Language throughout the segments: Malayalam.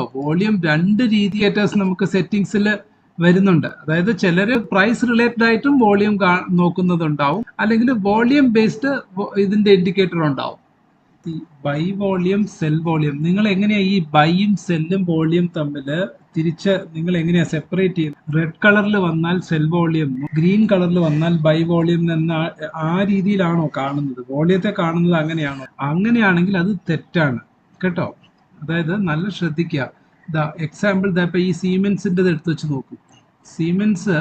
കേട്ടോ. വോളിയം രണ്ട് രീതിയേറ്റേഴ്സ് നമുക്ക് സെറ്റിംഗ്സിൽ വരുന്നുണ്ട്. അതായത് ചിലർ പ്രൈസ് റിലേറ്റഡ് ആയിട്ടും വോളിയം നോക്കുന്നതുണ്ടാവും, അല്ലെങ്കിൽ വോളിയം ബേസ്ഡ് ഇതിന്റെ ഇൻഡിക്കേറ്റർ ഉണ്ടാവും. ഈ ബൈ വോളിയം സെൽ വോളിയം, നിങ്ങൾ എങ്ങനെയാ ഈ ബൈയും സെല്ലും വോളിയം തമ്മിൽ തിരിച്ച് നിങ്ങൾ എങ്ങനെയാ സെപ്പറേറ്റ് ചെയ്യുന്നത്? റെഡ് കളറിൽ വന്നാൽ സെൽ വോളിയം, ഗ്രീൻ കളറിൽ വന്നാൽ ബൈ വോളിയം എന്ന ആ രീതിയിലാണോ കാണുന്നത്? വോളിയത്തെ കാണുന്നത് അങ്ങനെയാണോ? അങ്ങനെയാണെങ്കിൽ അത് തെറ്റാണ് കേട്ടോ. അതായത് നല്ല ശ്രദ്ധിക്കുക. എക്സാമ്പിൾ ഇപ്പൊ ഈ സീമെൻസിന്റെ എടുത്ത് വെച്ച് നോക്കൂ. സീമെൻസ്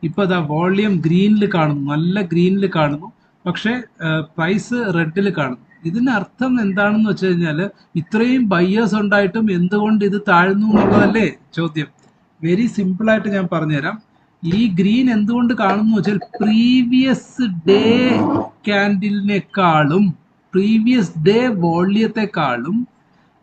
ഇപ്പൊ വോളിയം ഗ്രീനിൽ കാണുന്നു, നല്ല ഗ്രീനിൽ കാണുന്നു, പക്ഷെ പ്രൈസ് റെഡിൽ കാണുന്നു. ഇതിന്റെ അർത്ഥം എന്താണെന്ന് വെച്ച് കഴിഞ്ഞാൽ ഇത്രയും ബയ്യേഴ്സ് ഉണ്ടായിട്ടും എന്തുകൊണ്ട് ഇത് താഴ്ന്നു എന്നുള്ളതല്ലേ ചോദ്യം. വെരി സിമ്പിൾ ആയിട്ട് ഞാൻ പറഞ്ഞുതരാം. ഈ ഗ്രീൻ എന്തുകൊണ്ട് കാണുന്നു വെച്ചാൽ പ്രീവിയസ് ഡേ ക്യാൻഡിലിനേക്കാളും പ്രീവിയസ് ഡേ വോള്യത്തെക്കാളും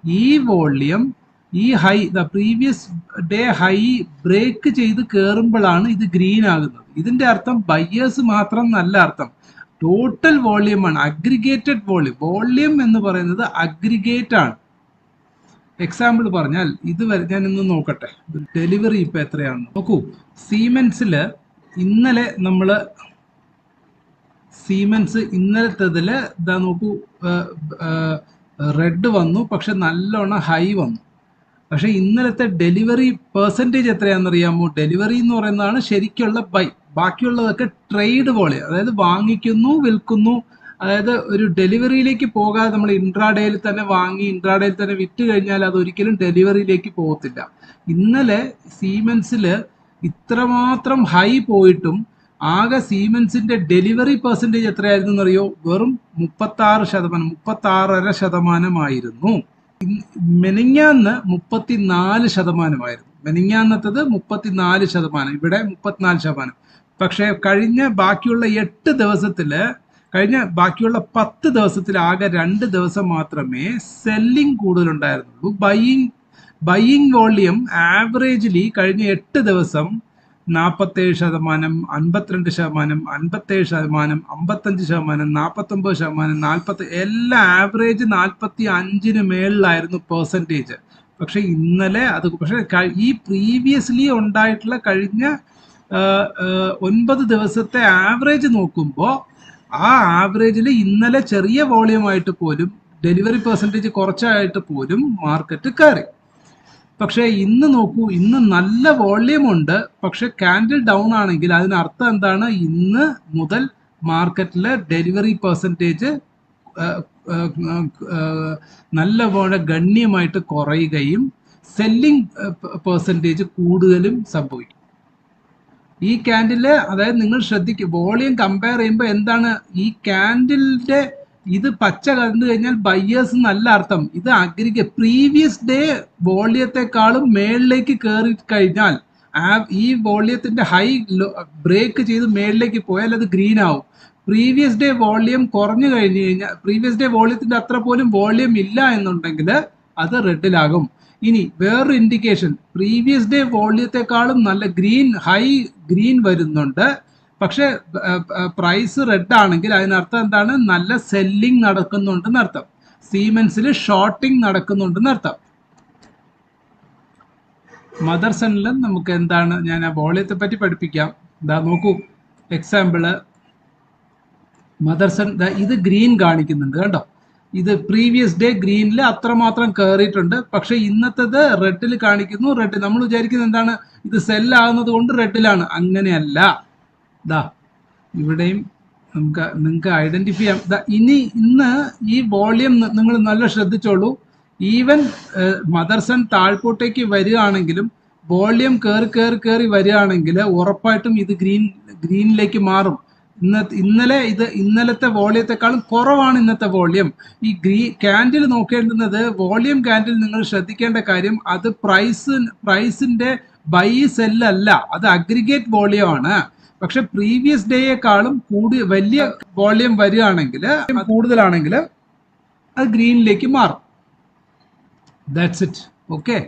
ഈ വോള്യം ഈ high previous day high break ചെയ്ത് കയറുമ്പോഴാണ് ഇത് ഗ്രീൻ ആകുന്നത്. ഇതിന്റെ അർത്ഥം ബയ്യേഴ്സ് മാത്രം നല്ല അർത്ഥം, ടോട്ടൽ വോള്യമാണ്, അഗ്രിഗേറ്റഡ് വോള്യം. വോള്യം എന്ന് പറയുന്നത് അഗ്രിഗേറ്റ് ആണ്. എക്സാമ്പിൾ പറഞ്ഞാൽ ഇതുവരെ ഞാൻ ഇന്ന് നോക്കട്ടെ, ഡെലിവറി ഇപ്പൊ എത്രയാണെന്ന് നോക്കൂ. സീമെൻസിൽ ഇന്നലെ നമ്മള് സീമെൻസ് ഇന്നലത്തതില് ഇതാ നോക്കൂ, റെഡ് വന്നു, പക്ഷെ നല്ലോണം ഹൈ വന്നു. പക്ഷെ ഇന്നലത്തെ ഡെലിവറി പെർസെൻറ്റേജ് എത്രയാണെന്നറിയാമോ? ഡെലിവറി എന്ന് പറയുന്നതാണ് ശരിക്കുള്ള ബൈ. ബാക്കിയുള്ളതൊക്കെ ട്രേഡ് പോലെ, അതായത് വാങ്ങിക്കുന്നു വിൽക്കുന്നു, അതായത് ഒരു ഡെലിവറിയിലേക്ക് പോകാതെ നമ്മൾ ഇൻട്രാഡേയിൽ തന്നെ വാങ്ങി ഇൻട്രാഡേയിൽ തന്നെ വിറ്റ് കഴിഞ്ഞാൽ അത് ഒരിക്കലും ഡെലിവറിയിലേക്ക് പോകത്തില്ല. ഇന്നലെ സീമെൻസിൽ ഇത്രമാത്രം ഹൈ പോയിട്ടും ആകെ സീമെൻസിന്റെ ഡെലിവറി പെർസെൻറ്റേജ് എത്രയായിരുന്നു എന്നറിയോ? വെറും 36%, 36.5% മെനിഞ്ഞാന്ന് 34%. മെനിഞ്ഞാന്നത്തത് 34%, ഇവിടെ 34%. പക്ഷെ ബാക്കിയുള്ള 8 ദിവസത്തില്, ബാക്കിയുള്ള 10 ദിവസത്തിൽ ആകെ 2 ദിവസം മാത്രമേ സെല്ലിംഗ് കൂടുതലുണ്ടായിരുന്നുള്ളൂ. ബൈയിങ് വോളിയം ആവറേജ്ലി കഴിഞ്ഞ 8 ദിവസം 47%, 52%, 57%, 55%, 49%, 40, എല്ലാം ആവറേജ് 45-ന് മേളിലായിരുന്നു പെർസെൻറ്റേജ്. പക്ഷെ ഇന്നലെ അത്, പക്ഷെ ഈ പ്രീവിയസ്ലി ഉണ്ടായിട്ടുള്ള കഴിഞ്ഞ 9 ദിവസത്തെ ആവറേജ് നോക്കുമ്പോൾ ആ ആവറേജിൽ ഇന്നലെ ചെറിയ വോളിയമായിട്ട് പോലും, ഡെലിവറി പെർസെൻറ്റേജ് കുറച്ചായിട്ട് പോലും മാർക്കറ്റ് കയറി. പക്ഷേ ഇന്ന് നോക്കൂ, ഇന്ന് നല്ല വോള്യം ഉണ്ട്, പക്ഷെ കാൻഡിൽ ഡൗൺ ആണെങ്കിൽ അതിനർത്ഥം എന്താണ്? ഇന്ന് മുതൽ മാർക്കറ്റിലെ ഡെലിവറി പെർസെൻറ്റേജ് നല്ലപോലെ ഗണ്യമായിട്ട് കുറയുകയും സെല്ലിംഗ് പെർസെൻറ്റേജ് കൂടുതലും സംഭവിക്കും. ഈ ക്യാൻഡില്, അതായത് നിങ്ങൾ ശ്രദ്ധിക്കുക, വോളിയം കമ്പയർ ചെയ്യുമ്പോൾ എന്താണ് ഈ ക്യാൻഡിലിന്റെ ഇത് പച്ച കണ്ടു കഴിഞ്ഞാൽ ബയ്യേഴ്സ് നല്ല അർത്ഥം. ഇത് പ്രീവിയസ് ഡേ വോള്യത്തെക്കാളും മേളിലേക്ക് കയറി കഴിഞ്ഞാൽ, ഈ വോള്യത്തിന്റെ ഹൈ ബ്രേക്ക് ചെയ്ത് മേളിലേക്ക് പോയാൽ അത് ഗ്രീൻ ആവും. പ്രീവിയസ് ഡേ വോള്യം കുറഞ്ഞു കഴിഞ്ഞു കഴിഞ്ഞാൽ, പ്രീവിയസ് ഡേ വോള്യത്തിന്റെ അത്ര പോലും വോള്യം ഇല്ല എന്നുണ്ടെങ്കിൽ അത് റെഡിലാകും. ഇനി വേറൊരു ഇൻഡിക്കേഷൻ, പ്രീവിയസ് ഡേ വോള്യത്തെക്കാളും നല്ല ഹൈ ഗ്രീൻ വരുന്നുണ്ട്, പക്ഷെ പ്രൈസ് റെഡ് ആണെങ്കിൽ അതിനർത്ഥം എന്താണ്? നല്ല സെല്ലിംഗ് നടക്കുന്നുണ്ടെന്ന് അർത്ഥം. സീമെൻസിൽ ഷോർട്ടിംഗ് നടക്കുന്നുണ്ടെന്ന് അർത്ഥം. മദർസണിലും നമുക്ക് എന്താണ്, ഞാൻ ആ വോള്യത്തെ പറ്റി പഠിപ്പിക്കാം. നോക്കൂ, എക്സാമ്പിള് മദർസൺ, ഇത് ഗ്രീൻ കാണിക്കുന്നുണ്ട് കണ്ടോ. ഇത് പ്രീവിയസ് ഡേ ഗ്രീനിൽ അത്രമാത്രം കയറിയിട്ടുണ്ട്, പക്ഷെ ഇന്നത്തേത് റെഡിൽ കാണിക്കുന്നു. റെഡ് നമ്മൾ വിചാരിക്കുന്നത് എന്താണ്? ഇത് സെല്ലാകുന്നത് കൊണ്ട് റെഡിലാണ്. അങ്ങനെയല്ല. ഇവിടെയും നിങ്ങൾക്ക് ഐഡന്റിഫൈ ചെയ്യാം. ഇന്ന് ഈ വോള്യം നിങ്ങൾ നല്ല ശ്രദ്ധിച്ചോളൂ. ഈവൻ മദർസൺ താഴ്പോട്ടേക്ക് വരികയാണെങ്കിലും വോള്യം കയറി വരികയാണെങ്കിൽ ഉറപ്പായിട്ടും ഇത് ഗ്രീനിലേക്ക് മാറും. ഇന്നലത്തെ വോള്യത്തെക്കാളും കുറവാണ് ഇന്നത്തെ വോള്യം. ഈ ക്യാൻഡിൽ നോക്കേണ്ടുന്നത്, വോള്യം ക്യാൻഡിൽ നിങ്ങൾ ശ്രദ്ധിക്കേണ്ട കാര്യം, അത് പ്രൈസിന്റെ ബൈ സെല്ലല്ല, അത് അഗ്രിഗേറ്റ് വോള്യം ആണ്. പക്ഷെ പ്രീവിയസ് ഡേയെക്കാളും വലിയ വോള്യം വരികയാണെങ്കിൽ, കൂടുതലാണെങ്കിൽ അത് ഗ്രീനിലേക്ക് മാറും. That's it. ഓക്കെ.